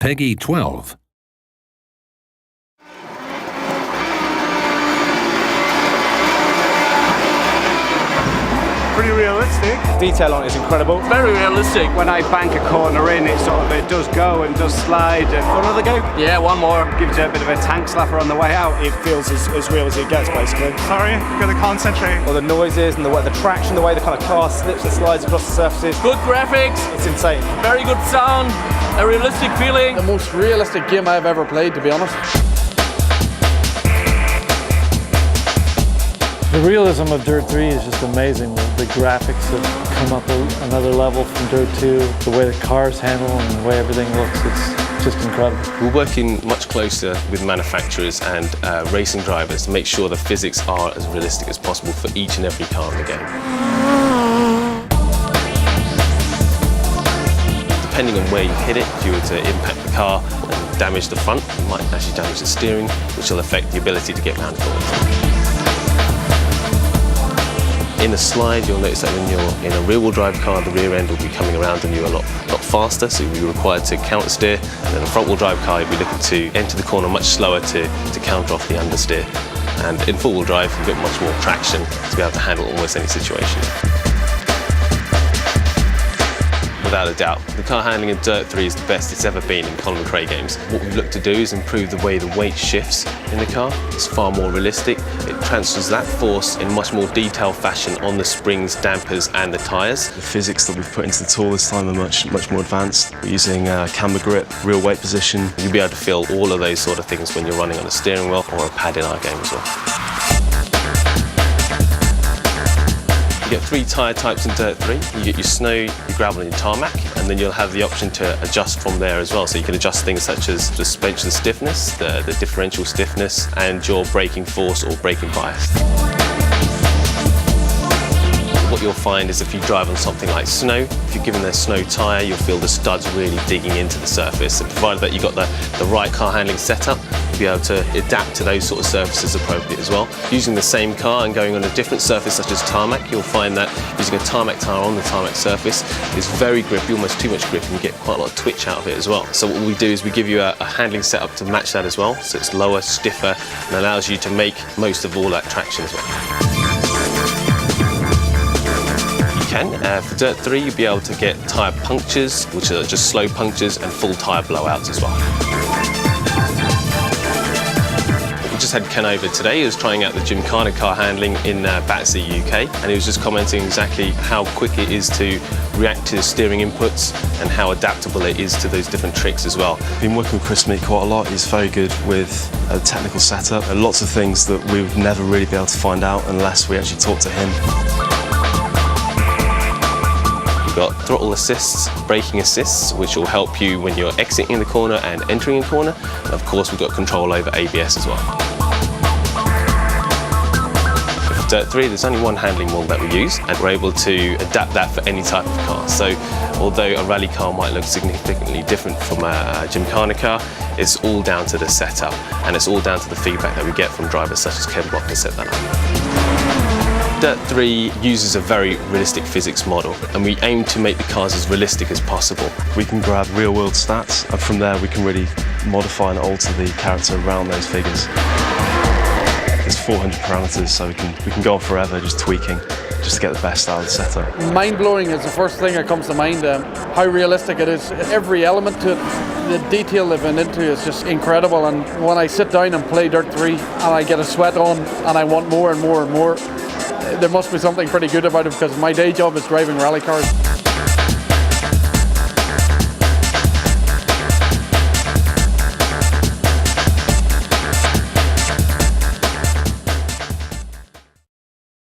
Peggy 12. Pretty realistic. Detail on it is incredible. Very realistic. When I bank a corner in, it does go and does slide. Another go? Yeah, one more. Gives you a bit of a tank slapper on the way out. It feels as real as it gets, basically. Sorry, gotta concentrate. All the noises and the traction, the way the kind of car slips and slides across the surfaces. Good graphics. It's insane. Very good sound. A realistic feeling. The most realistic game I've ever played, to be honest. The realism of DiRT 3 is just amazing. The graphics have come up another level from DiRT 2. The way the cars handle and the way everything looks, it's just incredible. We're working much closer with manufacturers and racing drivers to make sure the physics are as realistic as possible for each and every car in the game. Depending on where you hit it, if you were to impact the car and damage the front, you might actually damage the steering, which will affect the ability to get round corners. In a slide, you'll notice that when you're in a rear-wheel drive car, the rear end will be coming around on you a lot faster, so you'll be required to counter steer. And in a front-wheel drive car, you'll be looking to enter the corner much slower to counter off the understeer. And in four-wheel drive, you've got much more traction to be able to handle almost any situation. Without a doubt, the car handling in DiRT 3 is the best it's ever been in Colin McRae games. What we've looked to do is improve the way the weight shifts in the car. It's far more realistic. It transfers that force in much more detailed fashion on the springs, dampers and the tyres. The physics that we've put into the tool this time are much more advanced. We're using camber grip, real weight position. You'll be able to feel all of those sort of things when you're running on a steering wheel or a pad in our game as well. You get three tyre types in DiRT 3. You get your snow, your gravel and your tarmac, and then you'll have the option to adjust from there as well. So you can adjust things such as suspension stiffness, the differential stiffness, and your braking force or braking bias. What you'll find is if you drive on something like snow, if you're given a snow tyre, you'll feel the studs really digging into the surface. And provided that you've got the right car handling setup, you'll be able to adapt to those sort of surfaces appropriately as well. Using the same car and going on a different surface such as tarmac, you'll find that using a tarmac tyre on the tarmac surface is very grippy, almost too much grip, and you get quite a lot of twitch out of it as well. So what we do is we give you a handling setup to match that as well, so it's lower, stiffer, and allows you to make most of all that traction as well. For DiRT 3, you'll be able to get tyre punctures, which are just slow punctures, and full tyre blowouts as well. We just had Ken over today. He was trying out the Gymkhana car handling in Battersea, UK, and he was just commenting exactly how quick it is to react to steering inputs and how adaptable it is to those different tricks as well. I've been working with Chris Meek quite a lot. He's very good with a technical setup. There are lots of things that we would never really be able to find out unless we actually talk to him. We've got throttle assists, braking assists, which will help you when you're exiting the corner and entering a corner. And of course, we've got control over ABS as well. For DiRT 3, there's only one handling model that we use, and we're able to adapt that for any type of car. So, although a rally car might look significantly different from a Gymkhana car, it's all down to the setup, and it's all down to the feedback that we get from drivers such as Ken Block to set that up. DiRT 3 uses a very realistic physics model, and we aim to make the cars as realistic as possible. We can grab real-world stats, and from there we can really modify and alter the character around those figures. There's 400 parameters, so we can go on forever just tweaking, just to get the best out of the setup. Mind-blowing is the first thing that comes to mind. How realistic it is. Every element to it, the detail they've been into is just incredible. And when I sit down and play DiRT 3 and I get a sweat on and I want more and more and more, there must be something pretty good about it, because my day job is driving rally cars.